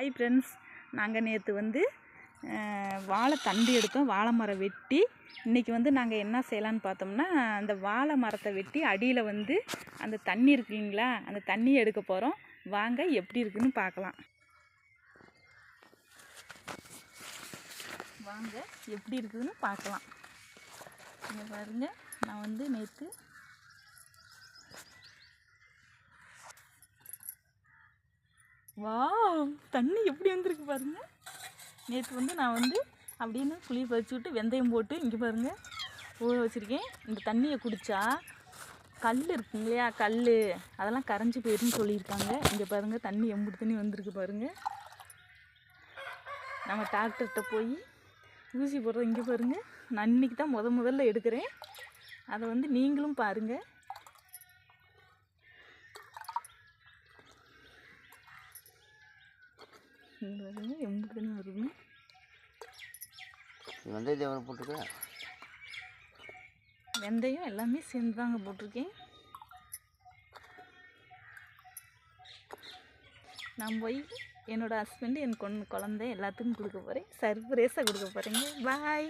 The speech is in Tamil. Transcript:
ஹாய் ஃப்ரெண்ட்ஸ், நாங்கள் நேற்று வாழை தண்டு எடுத்தோம். வாழை மரம் வெட்டி இன்றைக்கி நாங்கள் என்ன செய்யலான்னு பார்த்தோம்னா, அந்த வாழை மரத்தை வெட்டி அடியில் அந்த தண்ணி இருக்கு இல்லைங்களா, அந்த தண்ணியை எடுக்க போகிறோம். வாங்க எப்படி இருக்குன்னு பார்க்கலாம். வாங்க எப்படி இருக்குதுன்னு பார்க்கலாம். இங்கே பாருங்கள், நான் நேற்று தண்ணி எப்படி வந்திருக்கு பாருங்கள். நேற்று நான் அப்படின்னு புளியை பறிச்சு விட்டு வெந்தயம் போட்டு இங்கே பாருங்கள் ஊற வச்சுருக்கேன். இந்த தண்ணியை குடித்தா கல் இருக்குங்க இல்லையா, கல் அதெல்லாம் கரைஞ்சி போயிடுன்னு சொல்லியிருக்காங்க. இங்கே பாருங்கள் தண்ணி எம்புட்டு தண்ணி வந்திருக்கு பாருங்கள். நம்ம டாக்டர்கிட்ட போய் ஊசி போடுறோம். இங்கே பாருங்கள், நான் இன்றைக்கி தான் முதல்ல எடுக்கிறேன். அதை நீங்களும் பாருங்கள். எம்புட்டு தண்ணி வருது. வெந்தயம் போட்டிருக்கேன், வெந்தயம் எல்லாமே சேர்ந்து தாங்க போட்டிருக்கேன். நான் போய் என்னோடய ஹஸ்பண்டு, என் குழந்தை எல்லாத்துக்கும் கொடுக்க போகிறேன். சர்ப்ரைஸாக கொடுக்க போகிறேங்க. பாய்.